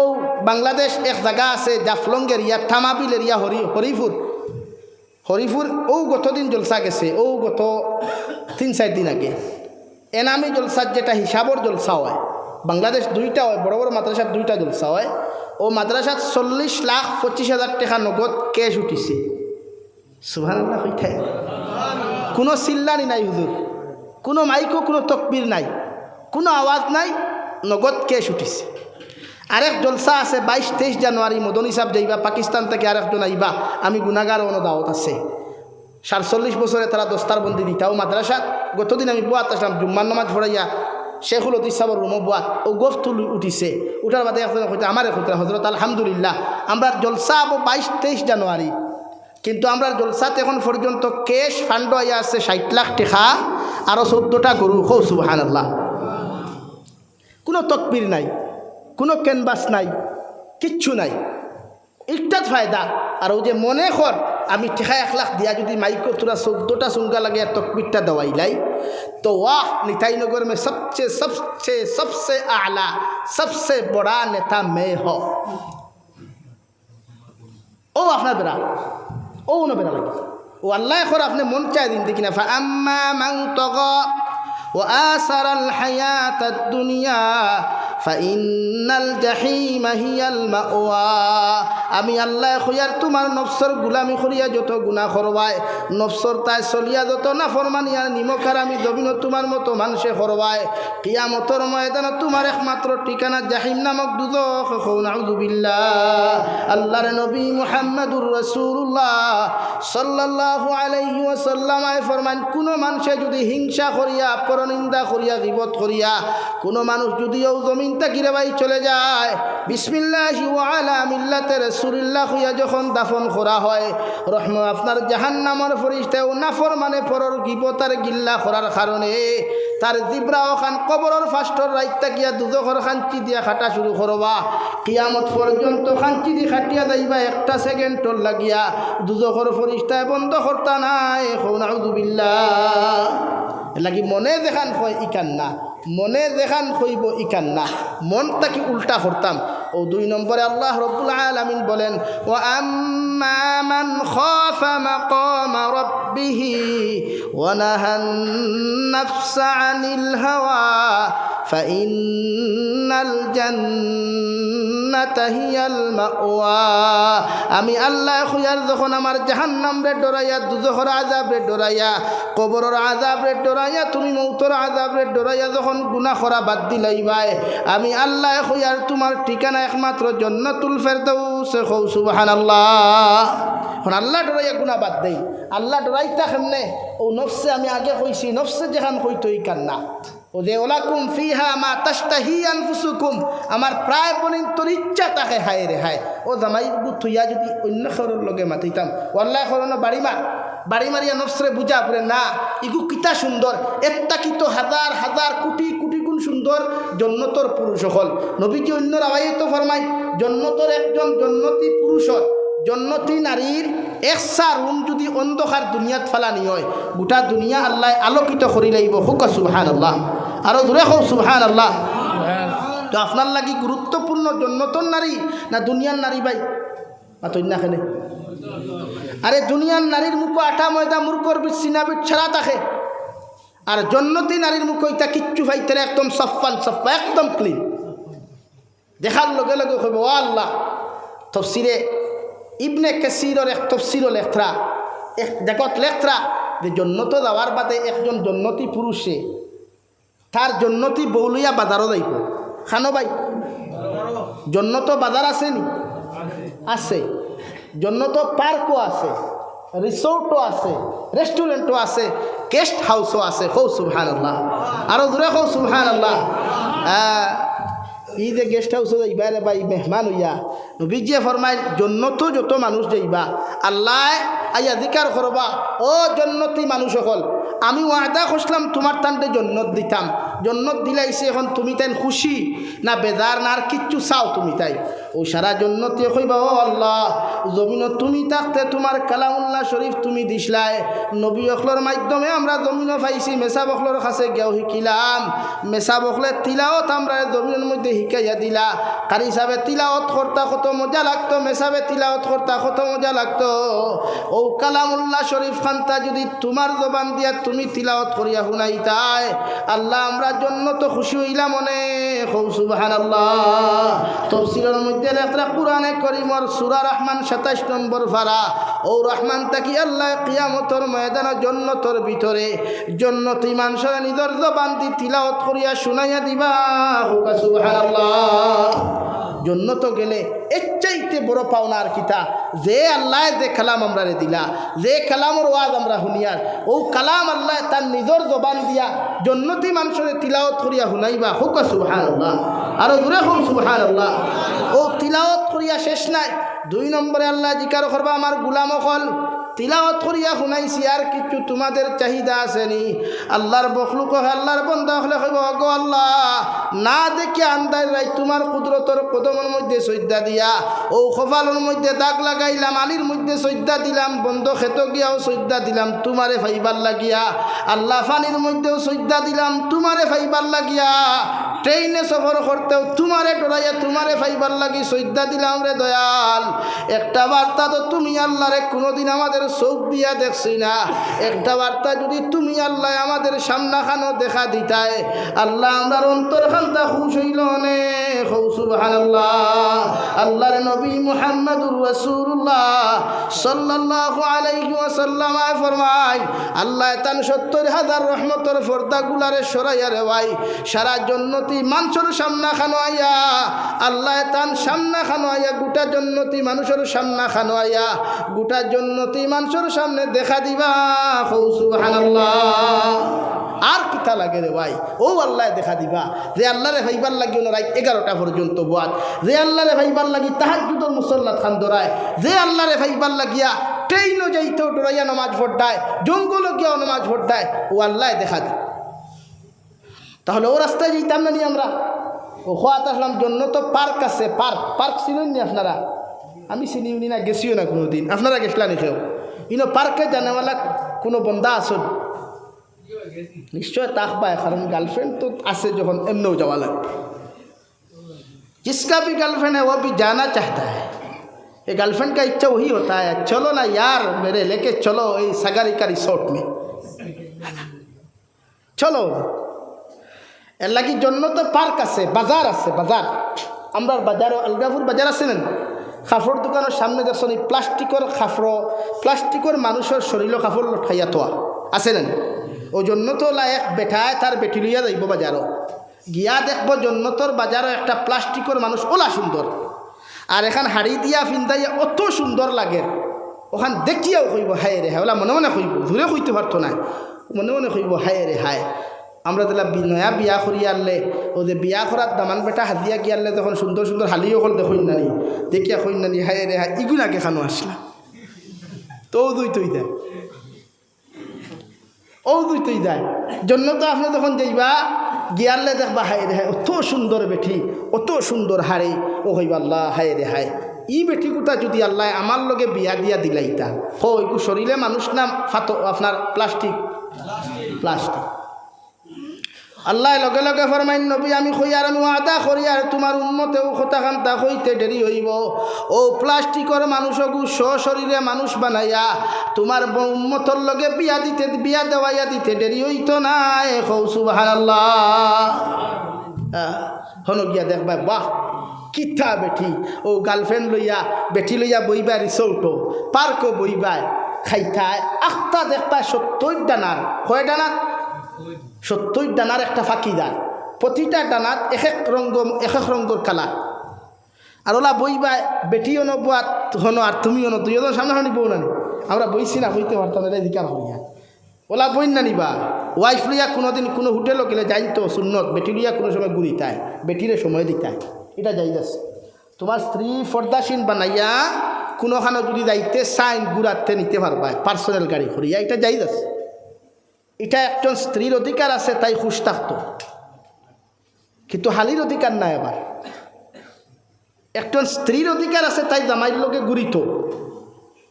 বাংলাদেশ এক জায়গা আছে জাফলং এরিয়া, থামাবিল এরিয়া, হরিপুর ও গতদিন জলসা গেছে, ও গত 3-4 দিন আগে এনামি জলসার যেটা হিসাবর জলসা হয়, বাংলাদেশ 2টা হয়, বড় বড় মাদ্রাসার 2টা জলসা হয়, ও মাদ্রাসাত 40,25,000 টাকা নগদ ক্যাশ উঠিছে। সুবহানাল্লাহ হইতে কোনো চিল্লানি নাই হুজুর, কোনো মাইকো, কোনো তকবির নাই, কোনো আওয়াজ নাই, নগদ ক্যাশ উঠিছে। আরেক জলসা আছে 22-23 জানুয়ারি, মদনী সাহেব যাইবা, পাকিস্তান থেকে আরেকজন আইবা, আমি গুনাগার অন দাওয়াত আছে, 47 বছরে তারা দস্তারবন্দি দিতাও মাদ্রাসাত। গতদিন আমি বুয়াত আসলাম, জুম্মার নামাজ পড়াইয়া শেখুল অতি সাবর রুমো বুয়াত, ও গোফতুল উঠিছে, উঠার বাদে একজন হইতে আমার হইতে হজরত আলহামদুলিল্লাহ আমরা জলসা আবো 22-23 জানুয়ারি, কিন্তু আমরা জলসাত এখন পর্যন্ত ক্যাশ ফান্ড আইয়া আছে 60 লাখ টাকা, আরও 14টা গরু। হো সুবহানাল্লাহ। কোনো তকবির নাই, কোনো ক্যানভাস নাই, কিচ্ছু নাই, ইটাত ফায়দা। আর ও যে মনে কর আমি টেকা 1 লাখ দিয়া যদি মাইকো তোরা 14টা সুঙ্গা লাগে তকবিরটা দেওয়াইলাই, তো वाह निताईनगर में सबसे आला सबसे बड़ा नेता मैं हो। ও আপনার বেড়া, ও না বেড়া লাগে, ও আল্লাহ এখন আপনি মন চাই দিন দেখি না। ফাআম্মা মান তাগা ওয়া আসারাল হায়াতাদ দুনিয়া ফাইন্নাল জাহিমা হিয়াল মাওয়া। আমি আল্লাহ খুঁয়ার তোমার নফসর গুলামি করিয়া যত গুনাহ করবায় নফসর তাই চলিয়া যত না ফরমানিয়ার নিমখার আমি জমিন তোমার মতো মানুষে করবায় কিয়ামতর ময়দানে তোমার একমাত্র ঠিকানা জাহিম নামক দুজখ নাউযুবিল্লাহ। আল্লাহর নবী মুহাম্মদুর রাসূলুল্লাহ সাল্লাল্লাহু আলাইহি ওয়াসাল্লাম ফরমান কোন মানুষে যদি হিংসা করিয়া পরনিন্দা করিয়া গীবত করিয়া কোন মানুষ যদিও জমিন তাকিরে ভাই চলে যায় বিসমিল্লাহি ওয়া আলা মিল্লাতি রাসূলিল্লাহ হইয়া যখন দাফন করা হয় আপনার জাহান্নামের ফেরেশতা ও নাফরমানে পরর গীবত আর গিল্লা করার কারণে তার জিব্রা ওখান কবরের ফাস্টর রাইতা গিয়া দুজখর খাঞ্চি দিয়া খাটা শুরু করবা কিয়ামত পর্যন্ত খাঞ্চি দি খাটিয়া যাইবা একটা সেকেন্ডর লাগিয়া দুজখর ফেরেশতায় বন্ধ করতা নাই নাউযুবিল্লাহ। লাগি মনে দেখান হয় ইকান না মনে দেখান হইব ইকান না মন তাকে উল্টা করতাম। ও 2 নম্বরে আল্লাহ রব্বুল আলামিন বলেন ওয়া আম্মা মান খাফা মাকামা রাব্বিহি ওয়া নাহান নাফসা আনিল হাওয়া ফাইন্নাল জান্নাতা হিয়াল মাওয়া। আমি আল্লাহ খুয়ার যখন আমার জাহান্নাম রে ডরাইয়া দুজখর আযাব রে ডরাইয়া কবরের আযাব রে ডরাইয়া তুমি মৌতর আযাব রে ডরাইয়া যখন গুনাহ করা বাদ দিলাইবাই আমি আল্লাহ খুয়ার তোমার ঠিকানা একমাত্র জান্নাতুল ফেরদাউস কও সুবহানাল্লাহ। এখন আল্লাহ ডরাইয়া গুনাহ বাদ দেই আল্লাহ ডরাইতা কেমনে ও নফসে আমি আগে কইছি নফসে যেখান কইতই কান্না ও যে ওলাকুম ফিহা মা তাশতাহি আনফুসুকুম আমার প্রায় বলিন তোর ইচ্ছা তাকে হায় রে হায় ও জামাই বুথুইয়া যদি অন্য খরর লগে মাতিতাম ওয়াল্লাহ খরনো বাড়ি মারিয়া নফসরে বুঝা পড়ে না ইগু কিতা সুন্দর একটা কিতো হাজার হাজার কোটি কোটি গুণ সুন্দর জন্নতর পুরুষ হল নবীজি অন্য রাওয়ায়ে তো ফরমাই জন্নতর একজন জন্নতি পুরুষ জন্নতি নারীর একসা রুম যদি অন্ধকার দুনিয়াত ফালানি হয় গোটা দুনিয়া আল্লাহ আলোকিত করি লাইব হুক সুবহানাল্লাহ আরো দূরে হোক সুবহানাল্লাহ। তো আপনার লাগি গুরুত্বপূর্ণ জন্নতর নারী না দুনিয়ার নারী ভাই মাতই না খেলে আরে দুনিয়ার নারীর মুখ আটা ময়দা মূর্খর সিনাবিট ছাড়া থাকে আর জন্নতি নারীর মুখ ইটা কিচ্ছু ভাইতে একদম সফান সফা একদম ক্লিন দেখার লগে লগে কইব ও আল্লাহ। তফসিরে ইবনে কাসিরের এক তফসিরও লেখরা এক দেখত লেখরা যে জন্নত যাওয়ার বাদে একজন জন্নতি পুরুষে তার জন্নতি বৌলিয়া বাজারও যাইব খানো ভাই জন্নত বাজার আছে নি আছে জন্নত পার্কও আছে রিসোর্টও আছে রেস্টুরেন্টও আছে গেস্ট হাউসও আছে কৌ সুবহানাল্লাহ আরো দূরে কৌ সুবহানাল্লাহ। ই যে গেস্ট হাউসে যাইবা রে ভাই মেহমান হইয়া নবীজিয়ে ফরমায় জন্নত যত মানুষ যাইবা আল্লাহ আইয়া জিকার করবা ও জন্নতি মানুষ সকল আমি ওয়াদা করছিলাম তোমার টানতে জন্নত দিতাম জন্নত দিলাইছে এখন তুমি তাই খুশি না বেজার না আর কিচ্ছু চাও তুমি তাই ও সারা জন্নতি কইবা ও আল্লাহ জমিন তুমি থাকতে তোমার কালামুল্লাহ শরীফ তুমি দিসলাই নবী অখলর মাধ্যমে আমরা জমিনও পাইছি মেসা বখলর কাছে গিয়াও শিকিলাম মেসা বখলে তিলাওত আমরা জমিনের মধ্যে শিকাইয়া দিলা কারি হিসাবে তিলাওত করতা কত মজা লাগতো মেসাবে তিলাওত করতা কত মজা লাগতো ও কালামুল্লাহ শরীফ খানটা যদি তোমার জবান দিয়া তুমি তিলাওত করিয়া শুনাইতাই আল্লাহ আমরা জন্য তো খুশি হইলাম মনে কৌ সুবহানাল্লাহ। তাফসীরের মধ্যে লেখা কুরআনে কারীমের সূরা রহমান 27 নম্বর পারা ও রহমান তাকি আল্লাহ কিয়ামতের ময়দানে জন্নতের ভিতরে জন্নতি মানুষের নিজের জবান দি তিলাওত করিয়া শুনাইয়া দিবা হুকা সুবহানাল্লাহ। জন্নত গেলে এর চাইতে বড় পাওনা আর কিতা যে আল্লাহ যে কালাম আমরা দিলা যে কালামর ওয়াজ আমরা শুনিয়ার ও কালাম আল্লাহ তার নিজের জবান দিয়া জন্নতি মানুষের তিলাওত করিয়া শুনাইবা হুক সুবহানাল্লাহ আরো দূরে হোক সুবহানাল্লাহ। ও তিলাওত করিয়া শেষ নাই 2 নম্বরে আল্লাহ জিকার করবা আমার গুলাম হল তিলাওয়াত করিয়া শুনাইছি আর কিছু তোমাদের চাহিদা আসেনি আল্লাহর বখলুক আল্লাহর বন্ধা হলে কইব গো আল্লাহ না দেখি আন্দাজ রাই তোমার কুদরতর কদমের মধ্যে সজ্জা দিয়া ও কপালের মধ্যে দাগ লাগাইলাম আলির মধ্যে সজ্জা দিলাম বন্ধ খেত গিয়াও সজ্জা দিলাম তোমারে ফাইবার লাগিয়া আল্লাহ ফানির মধ্যেও সজ্জা দিলাম তোমারে ফাইবার লাগিয়া ট্রেনে সফর করতেও তোমারে ডরাইয়া তোমারে ফাইবার লাগি সৈদ্যা দিলাম রে দয়াল। একটা বার্তা তো তুমি আল্লাহরে কোনোদিন আমাদের চোখ দিয়া দেখছি না, একটা বার্তা যদি তুমি আল্লাহ আমাদের সামনাখানো দেখা দিতায় আল্লাহ আমরার অন্তর খান্তা খুশ হইল নে। সুবহানাল্লাহ। আল্লাহর নবী মুহাম্মদুর রাসূলুল্লাহ সাল্লাল্লাহু আলাইহি ওয়াসাল্লাম ফরমায় আল্লাহ তান ৭০,০০০ রহমতের পর্দাগুলারে সরাইয়া রে ভাই সারা জন্নতি মানুষের সামনা খানো আইয়া, আল্লাহ তান সামনা খানো আইয়া গোটা জন্নতি মানুষের সামনা খানো আইয়া গোটা জন্নতি মানুষের সামনে দেখা দিবা। সুবহানাল্লাহ। আর কিতা লাগে রে ভাই, ও আল্লাহ দেখা দিবা যে আল্লাহরে ভাইবার লাগি রাত 11টা পর্যন্ত বাদ, যে আল্লাহরে ভাইবার লাগি তাহাজ্জুদের মুসল্লাত খান দরায়, যে আল্লাহরে ভাইবার লাগিয়া ট্রেনও যাইতেও ডরাইয়া নামাজ পড়তায়, জঙ্গলও গিয়াও নামাজ পড়তায়, ও আল্লাহ দেখা দি। তাহলে ও রাস্তায় যেতাম না নি আমরা? ও খোয়াত আসলাম জন্য তো পার্ক আছে, পার্ক চিনেন নি আপনারা? আমি চিনি না, গেছিও না কোনো দিন। আপনারা গেছিলেন কেউ? ইনো পার্কে জানেওয়ালা কোনো বন্ধা আসুন নিশ্চয় তাক পায়, কারণ গার্লফ্রেন্ড তো আছে যখন এমনিও যাওয়া লাগে। जिसका भी गर्लफ्रेंड है वो भी जाना चाहता है, ये गर्लफ्रेंड का इच्छा वही होता है चलो ना यार मेरे लेके चलो ये सगारी का रिसोर्ट में चलो। এর লাগি জন্য তো পার্ক আছে, বাজার আছে, বাজার। আমরা বাজারে আলগাপুর বাজার আছে না, কাপড় দোকানের সামনে দেখছেন এই প্লাস্টিকের কাপড়, প্লাস্টিকের মানুষের শরীরও কাপড় লঠাইয়া থোয়া আছে না। ওই জন্য তো এক বেঠায় তার বেটি লইয়া যাইব বাজারও, গিয়া দেখব জন্নতর বাজারও একটা প্লাস্টিকের মানুষ ওলা সুন্দর, আর এখান হাড়ি দিয়া ফিন্দাইয়া অত সুন্দর লাগে, ওখান দেখিয়াও কইব হায় রে হায়, ওলা মনে মনে কইব, দূরে কইতে পারতো না, মনে মনে কইব হায় রে হায়। আমরা তাহলে নয়া বিয়া করিয়া আনলে ও যে বিয়া করার দামান বেটা হাজিয়া গিয়ে আনলে তখন সুন্দর সুন্দর হালিও হল দেখুন নানি, দেখিয়া কইন নানি হায় রে হায় ইগুন আগে খানো আসলা। তো দুই তুই দেয়, ও দুই তুই দেয় জন্য তো আপনি তখন যাইবা গিয়ারলে দেখবা হায় রে হায় অত সুন্দর বেঠি, অত সুন্দর হারে, ও হইবা আল্লাহ হায় রে হায় ই বেটি কুটা যদি আল্লাহ আমার লগে বিয়া দিয়া দিলাইতা হইকু শরীরে মানুষ না ফাতো আপনার প্লাস্টিক আল্লাহ লগে লগে ফরমাইন নবী আমি কই আর আমি ওয়াদা করি আর তোমার উম্মতেও কথাখান্তা হইতে দেরি হইব, ও প্লাস্টিকের মানুষকু সশরীরে মানুষ বানাইয়া তোমার উম্মতর লগে বিয়া দেওয়াইয়া দিতে দেরি হইতো না। সুবহানাল্লাহ। হন গিয়া দেখবা বাহ কিথা বেঠি, ও গার্লফ্রেন্ড লইয়া বেঠি লইয়া বইবা রিসোর্টও পার্কও বইবা খাইতায় আখতা দেখবা 70 ডানার, কয় ডানার? 70 ডানার একটা ফাঁকিদার, প্রতিটা ডানাত এক এক রঙের কালার, আর ওলা বইবা বেটিও নবো আর হনো আর তুমিও নো, দুইজন সামনাসামনি বউ নানি, আমরা বইছি না হইতে পারতাম এটা অধিকার হইয়া, ওলা বই না নিবা। ওয়াইফ লইয়া কোনোদিন কোনো হোটেলও গেলে যাইতো সুন্নত, বেটি লইয়া কোনো সময় ঘুরিতায়, বেটিরে সময় দিতায়, এটা যাই যাচ্ছে। তোমার স্ত্রী ফর্দাসীন বানাইয়া কোনোখানে যদি যাইতে সাইন ঘুরাতে নিতে পারবা পার্সোনাল গাড়ি করিয়া, এটা যাই যাচ্ছে। এটা একজন স্ত্রীর অধিকার আছে, তাই খুশ থাকতো, কিন্তু হালির অধিকার নাই। আবার একজন স্ত্রীর অধিকার আছে, তাই জামাইয়ের লোকে ঘুরিত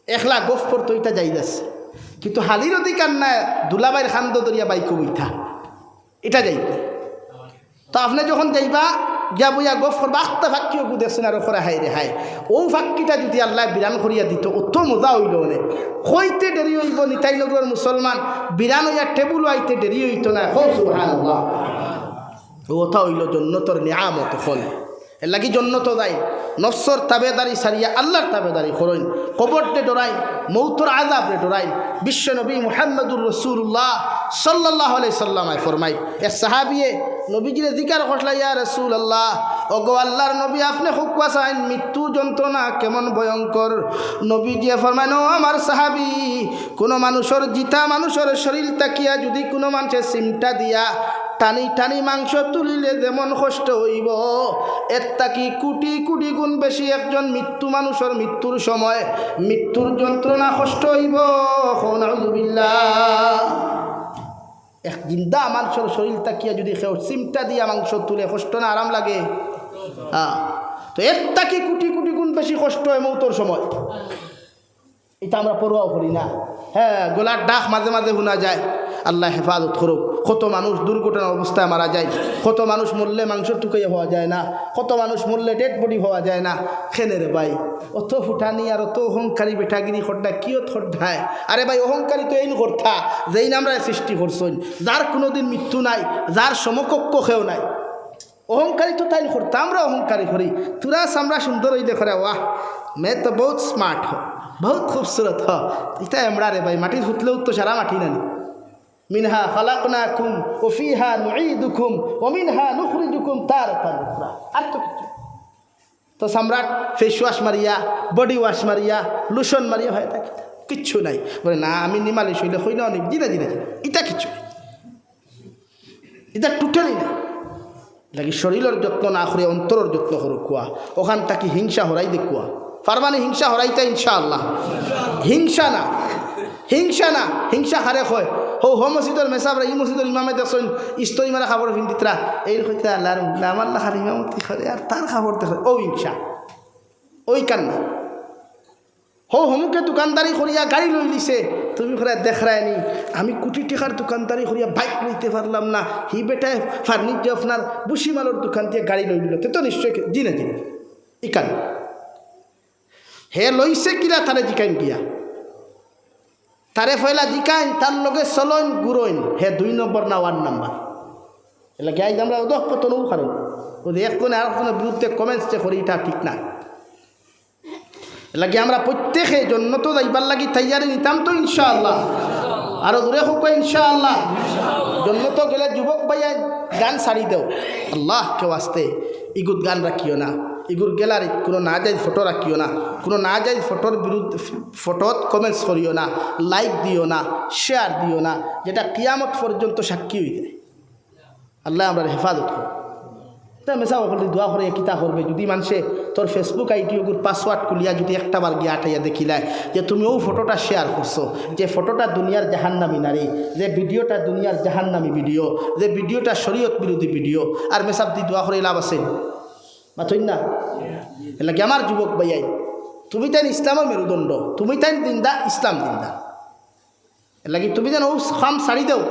একলা গফ করতো, এটা যাই যাচ্ছে। কিন্তু হালির অধিকার নাই দুলাবাইয়ের খান্দ দরিয়া বাইক বইথা, এটা যাইতে। তো আপনি যখন যাইবা গিয়া বইয়া গফ করবা আখতা ফাঁকিও দেখছেন আর ওপরে হাই রে হায়, ও ফাঁকিটা যদি আল্লাহ বিরান করিয়া দিত অত মজা হইল অনেক। হইতে দেরি হইব নিতাই নগর মুসলমান বিরান হইয়া টেবুল আইতে দেরি হইত না। সুবহানাল্লাহ। ওটা হইল জন্নতর নিয়ামত ফল। এর লাগি জন্নত দেয় নফসর তাবেদারি সারিয়া আল্লাহর তাবেদারি করইন, কবরতে ডরাইন, মৌতর আযাবরে ডরাইন। বিশ্ব নবী মুহাম্মদুর রাসূলুল্লাহ সাল্লাল্লাহু আলাইহি সাল্লামায় ফরমাই, এক সাহাবিয়ে নবীজিরে জিকার করলা, ইয়া রাসূলুল্লাহ, ওগো আল্লাহর নবী আপনি হুকুয়া চাইন মৃত্যু যন্ত্রণা কেমন ভয়ঙ্কর। নবীজিয়ে ফরমাইন, ও আমার সাহাবী, কোনো মানুষের জিতা মানুষের শরীর তাকিয়া যদি কোনো মানুষের সিমটা দিয়া টানি টানি মাংস তুলিলে যেমন কষ্ট হইব, এর তাকি কোটি কোটি গুণ বেশি একজন মৃত্যু মানুষের মৃত্যুর সময় মৃত্যুর যন্ত্রণা কষ্ট হইব। নাউযুবিল্লাহ। এক জিন্দা মানুষের শরীর তাকিয়া যদি কেউ সিমটা দিয়া মাংস তুলে কষ্ট না আরাম লাগে? হ্যাঁ, তো এর তাকি কোটি কোটি গুণ বেশি কষ্ট হয় মৌতর সময়। এটা আমরা পরোয়াও করি না। হ্যাঁ, গলার ডাক মাঝে মাঝে শোনা যায়, আল্লাহ হেফাজত করুক। কত মানুষ দুর্ঘটনার অবস্থায় মারা যায়, কত মানুষ মরলে মাংস টুকাইয়া হওয়া যায় না, কত মানুষ মরলে ডেড বডি হওয়া যায় না। খেনে রে ভাই অত ফুটানি আর অত অহংকারী বেটাগিরি খড্ডা কিয় থড্ডায়? আরে ভাই অহংকারী তো এই কথা যেই নামরা সৃষ্টি করছই, যার কোনোদিন মৃত্যু নাই, যার সমকক্ষ কেউ নাই। অহংকারী তো তাই করতাম, আমরা অহংকারী করি। তুরা সামরা সুন্দর হই দেখো রে, ওয়াহ মে তো বহুত স্মার্ট হ, বহুত খুবসুরত হ। এটা আমরা রে ভাই মাটি ফুটলেও তো সারা মাটি নানি। মিনহা খালাকনাকুম ওয়া ফিহা নুঈদুকুম ওয়া মিনহা নুখরিজুকুম তারাতান উখরা। আর তো কিছু তো সম্রাট ফেস ওয়াশ মারিয়া, বডি ওয়াশ মারিয়া, লোশন মারিয়া হয় থাকে কিচ্ছু নাই। বলে না আমি নিমালিশ হইলে হই না অনেক দিনে দিনে এটা কিছু এটা টোটালি না। লাগি শরীরের যত্ন না করে অন্তরের যত্ন করো কুয়া। ওখান থাকি হিংসা হরাই দেখুয়া পারবানি, হিংসা হরাইতে ইনশাআল্লাহ। হিংসা না, হিংসা না, হিংসা হারে হয় হো মসজিদের মেসাবরা ই মসজিদের ইমামে দেখছেন ইস্তরি মারা খাবার ভিন্দিতরা এই হইতে আল্লাহ আমার লাখার ইমামতি করে আর তার খাবার দেখে ও হিংসা ওই কান্না। হমুকে দোকানদারি করিয়া গাড়ি লই লিছে, তুমি করে দেখরায়নি আমি কোটি টাকার দোকানদারি করিয়া বাইক লইতে পারলাম না, হি বেটায় ফার্নিচার আপনার বুসিমালোর দোকান দিয়ে গাড়ি লই নিল, তো নিশ্চয় জিনে জিনে ইকান হে লইছে কিরা তারে জিকাইন গিয়া তারে ফয়লা জিকাইন তার লগে চলইন গুরইন হে 2 নম্বর না 1 নম্বর। এলা গাই আমরা ওদহ পতনও কারণ ওদের একজনে আরেকজনের বিরুদ্ধে কমেন্টস যে করি এটা ঠিক না। লাগে আমরা প্রত্যেকে জন্য তো যাইবার লাগি তৈয়ারি নিতাম তো ইনশাআল্লাহ, আরো দূরে হোক ইনশাআল্লাহ। জন্য তো গেলে যুবক ভাইয়া গান ছাড়ি দেও আল্লাহ কেউ আসতে ইগুত গান রাখিও না, ইগুর গ্যালারিত কোনো না যাই ফটো রাখিও না, কোনো না যাই ফটোর বিরুদ্ধে ফটোত কমেন্টস করিও না, লাইক দিও না, শেয়ার দিও না, যেটা কিয়ামত পর্যন্ত সাক্ষী হয়ে যায়। আল্লাহ আমরা হেফাজত করো। তা মেসা সকলে দোয়া করে কিতা করবে যদি মানুষে তোর ফেসবুক আইডি ওগুর পাসওয়ার্ড খুলিয়া যদি একটা বার গিয়ে আটাইয়া দেখিলায় যে তুমিও ফটোটা শেয়ার করছো, যে ফটোটা দুনিয়ার জাহান্নামী নারী, যে ভিডিওটা দুনিয়ার জাহান্নামী ভিডিও, যে ভিডিওটা শরীয়ত বিরোধী ভিডিও, আর মেসাব দি দোয়া করে লাভ আছে মাথই না? এর লাগে আমার যুবক ভাইয়াই তুমি তাই ইসলামের মেরুদণ্ড, তুমি তাই দিন্দা ইসলাম দিন্দা, এর লাগে তুমি যেন ও খাম ছাড়ি দেও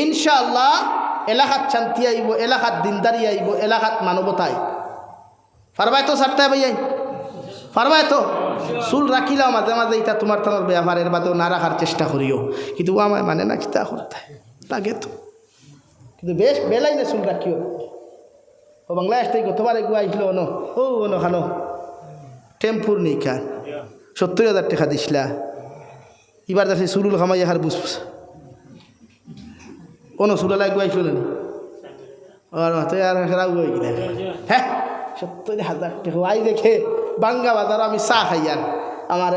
ইনশাআল্লাহ এলাকাত শান্তি আইব, এলাকাত দিনদারি আইব, এলাকাত মানবতায় পারবাই তো ছাড়তে ভাইয়াই পারবাই তো। চুল রাখিলাও মাঝে মাঝে এটা তোমার তোমার ব্যবহারের বাদেও না রাখার চেষ্টা করিও, কিন্তু ও আমায় মানে না কিতা করতে লাগে তো, কিন্তু বেশ বেলাই না চুল রাখিও। ও বাংলাদেশ থেকে গতবার এগুলো আইছিল অনো ও অনো খানো টেম্পুর নেই খান 70,000 টাকা দিছিলা, এবার দেখছি চুরুল খামাই এখার বুঝ কোনো চুলালা এগুলো আইছিল না আর মাথায় আর সেরা হয়ে গেলে হ্যাঁ 70,000 টাকা আই দেখে বাঙ্গা বাজার আমি চা খাই। আর আমার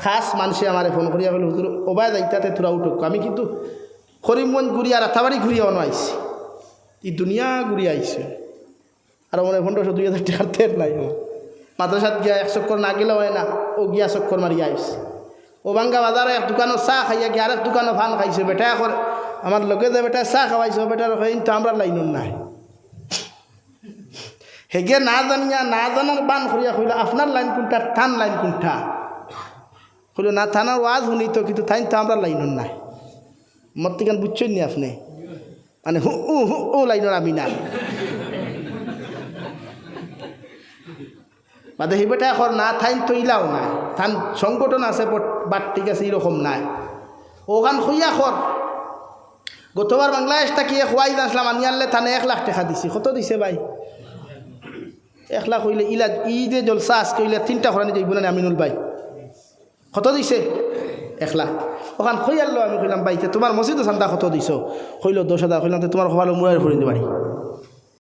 খাস মানুষে আমার ফোন করিয়া বলে হুজুর ওবায় যাইতাতে তোরা উঠুক, আমি কিন্তু করিমগঞ্জ ঘুরিয়া রাতাবাড়ি ঘুরিয়া অনো আইসি, এই দুনিয়া ঘুরিয়া আইসি। আর মনে 1500-2000 টাকার তেল নাই, মাদ্রাসাত গিয়া 1 চক্কর না গেলেও হয় না, ও গিয়া চক্কর মারিয়া আইসি। ও বাঙ্গা বাজারে এক দোকানও চা খাইয়া গিয়ে আরেক দোকানও ফান খাইছে, বেটা এখন আমার লোকে যে বেটা চা খাওয়াইছে বেটার কিন্তু আমরা লাইন নাই হেগে না জানিয়া না জানার বান করিয়া কইল আপনার লাইন কোনটা থান লাইন কোনটা কইল না থানার ওয়াজ শুনি তো, কিন্তু থাইন তো আমরা লাইন নাই। মর্তিকান বুঝছেন নি আপনি মানে ও লাইনের আমি না বাদে হি বেটা এখন না থাইন তো ইলাও নাই, থান সংগঠন আছে বাট ঠিক আছে এরকম নাই। ওখান খুইয়া খর গতবার বাংলাদেশ থাকি খোয়াই আসলাম আমি আনলে থানে 1 লাখ টাকা দিছি। কত দিছে ভাই? 1 লাখ হইলে ইলা ই যে জলসা আজকে হইলে 3টা খরানি যাইব না আমিনুল ভাই, কত দিছে? 1 লাখ। ওখান খই আনলো আমি কইলাম ভাই তোমার মসজিদে চান্দা কত দিছ? কইল 10,000। কইলাম তোমার খোয়ালো মুড়ার ফুরিতে বাড়ি